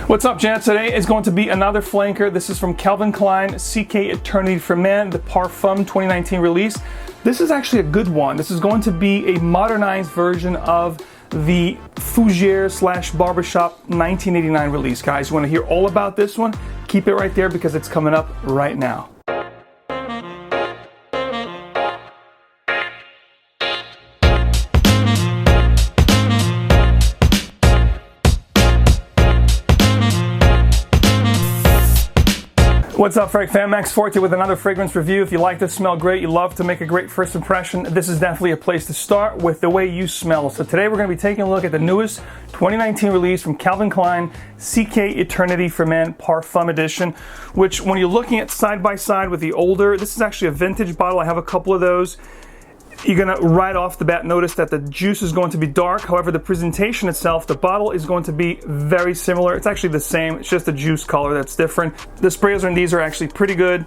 What's up, gents? Today is going to be another flanker. This is from Calvin Klein, CK Eternity Parfum 2019 release. This is actually a good one. This is going to be a modernized version of the Fougere / Barbershop 1989 release. Guys, you want to hear all about this one? Keep it right there because it's coming up right now. What's up, Frank fam? Max Forti with another fragrance review. If you like to smell great, you love to make a great first impression, this is definitely a place to start with the way you smell. So today we're going to be taking a look at the newest 2019 release from Calvin Klein, CK Eternity Parfum Edition, which when you're looking at side by side with the older, this is actually a vintage bottle. I have a couple of those. You're going to right off the bat notice that the juice is going to be dark. However, the presentation itself, the bottle is going to be very similar. It's actually the same. It's just the juice color that's different. The sprays on these are actually pretty good.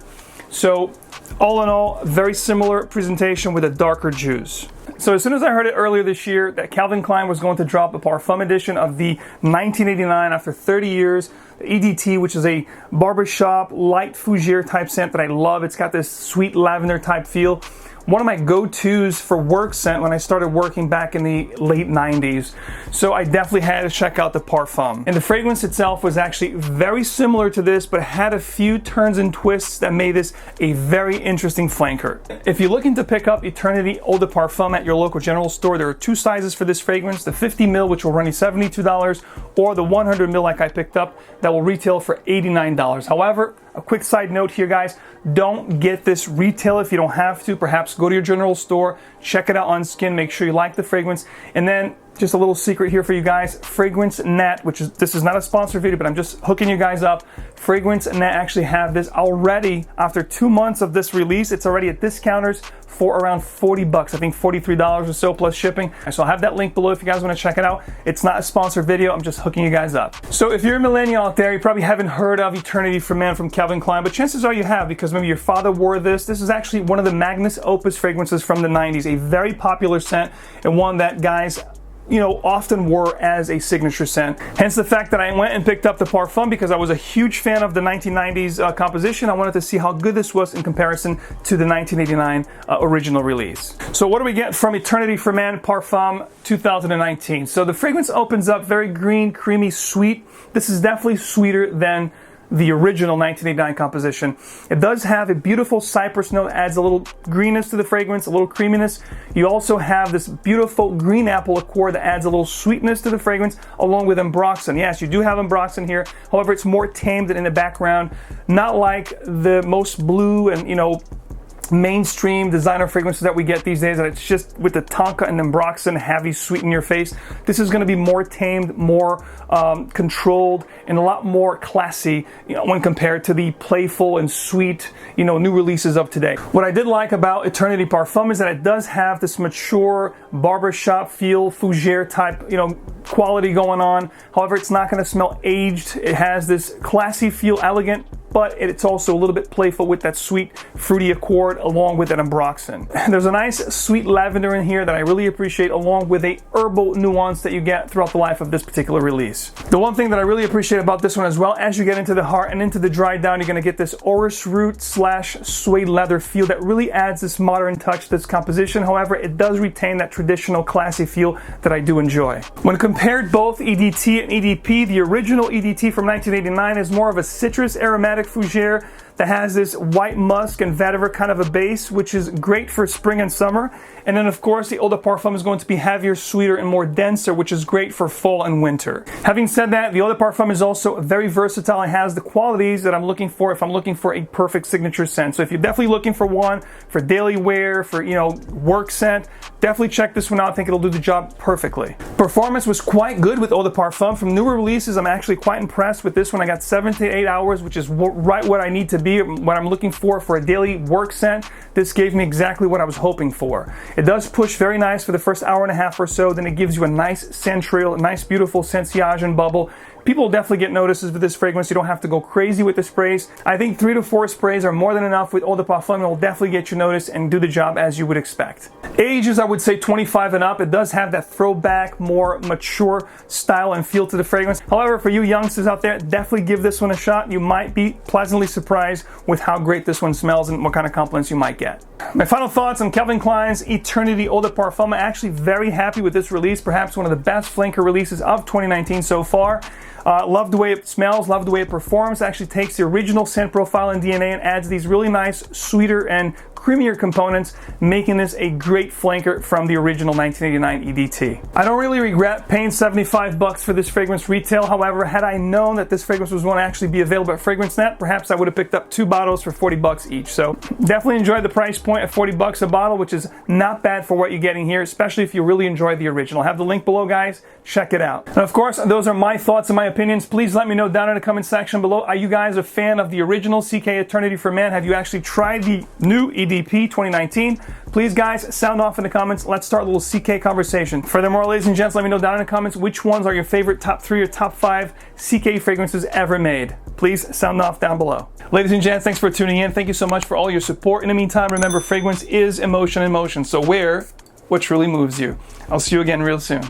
So all in all, very similar presentation with a darker juice. So as soon as I heard it earlier this year that Calvin Klein was going to drop a Parfum edition of the 1989 after 30 years, the EDT, which is a barbershop light fougere type scent that I love. It's got this sweet lavender type feel. One of my go-tos for work scent when I started working back in the late 90s. So I definitely had to check out the Parfum. And the fragrance itself was actually very similar to this, but had a few turns and twists that made this a very interesting flanker. If you're looking to pick up Eternity Eau de Parfum at your local general store, there are two sizes for this fragrance, the 50 ml, which will run you $72, or the 100 ml like I picked up, that will retail for $89. However, a quick side note here, guys, don't get this retail if you don't have to. Perhaps go to your general store, check it out on skin, make sure you like the fragrance. And then just a little secret here for you guys, Fragrance Net, this is not a sponsored video, but I'm just hooking you guys up. Fragrance Net actually have this already. After 2 months of this release, it's already at discounters for around 40 bucks. I think $43 or so plus shipping. So I'll have that link below if you guys want to check it out. It's not a sponsored video, I'm just hooking you guys up. So if you're a millennial out there, you probably haven't heard of Eternity from Calvin Klein, but chances are you have, because maybe your father wore this. This is actually one of the magnus opus fragrances from the 90s, a very popular scent, and one that guys often wore as a signature scent. Hence the fact that I went and picked up the Parfum, because I was a huge fan of the 1990s composition. I wanted to see how good this was in comparison to the 1989 original release. So what do we get from Eternity Parfum 2019? So the fragrance opens up very green, creamy, sweet. This is definitely sweeter than the original 1989 composition. It does have a beautiful cypress note, adds a little greenness to the fragrance, a little creaminess. You also have this beautiful green apple liqueur that adds a little sweetness to the fragrance, along with ambroxan. Yes, you do have ambroxan here. However, it's more tamed and in the background, not like the most blue and mainstream designer fragrances that we get these days, that it's just with the tonka and ambroxan heavy sweet in your face. This is going to be more tamed, more controlled, and a lot more classy when compared to the playful and sweet new releases of today. What I did like about Eternity Parfum is that it does have this mature barbershop feel, fougere type quality going on. However, it's not going to smell aged. It has this classy feel, elegant, but it's also a little bit playful with that sweet fruity accord along with that ambroxan. There's a nice sweet lavender in here that I really appreciate, along with a herbal nuance that you get throughout the life of this particular release. The one thing that I really appreciate about this one as well, as you get into the heart and into the dry down, you're going to get this orris root / suede leather feel that really adds this modern touch to this composition. However, it does retain that traditional classy feel that I do enjoy. When compared both EDT and EDP, the original EDT from 1989 is more of a citrus aromatic fougere that has this white musk and vetiver kind of a base, which is great for spring and summer. And then of course the Eau de Parfum is going to be heavier, sweeter, and more denser, which is great for fall and winter. Having said that, the Eau de Parfum is also very versatile and has the qualities that I'm looking for if I'm looking for a perfect signature scent. So if you're definitely looking for one for daily wear, for work scent, definitely check this one out. I think it'll do the job perfectly. Performance was quite good with Eau de Parfum. From newer releases, I'm actually quite impressed with this one. I got 7 to 8 hours, which is right what I need to be, what I'm looking for a daily work scent. This gave me exactly what I was hoping for. It does push very nice for the first hour and a half or so, then it gives you a nice scent trail, a nice beautiful scent sillage and bubble. people will definitely get notices with this fragrance. You don't have to go crazy with the sprays. I think 3 to 4 sprays are more than enough with Eau de Parfum. It will definitely get you noticed and do the job as you would expect. Age is, I would say, 25 and up. It does have that throwback, more mature style and feel to the fragrance. However, for you youngsters out there, definitely give this one a shot. You might be pleasantly surprised with how great this one smells and what kind of compliments you might get. My final thoughts on Calvin Klein's Eternity Eau de Parfum. I'm actually very happy with this release, perhaps one of the best flanker releases of 2019 so far. Love the way it smells, love the way it performs. It actually takes the original scent profile and DNA and adds these really nice, sweeter and creamier components, making this a great flanker from the original 1989 EDT. I don't really regret paying $75 for this fragrance retail. However, had I known that this fragrance was going to actually be available at FragranceNet, perhaps I would have picked up 2 bottles for $40 each. So definitely enjoyed the price point at $40 a bottle, which is not bad for what you're getting here, especially if you really enjoy the original. I have the link below, guys. Check it out. And of course, those are my thoughts and my opinions. Please let me know down in the comment section below. Are you guys a fan of the original CK Eternity for Man? Have you actually tried the new EDP 2019? Please, guys, sound off in the comments. Let's start a little CK conversation. Furthermore, ladies and gents, let me know down in the comments which ones are your favorite top 3 or top 5 CK fragrances ever made. Please sound off down below. Ladies and gents, thanks for tuning in. Thank you so much for all your support. In the meantime, remember, fragrance is emotion in motion. So wear what truly moves you. I'll see you again real soon.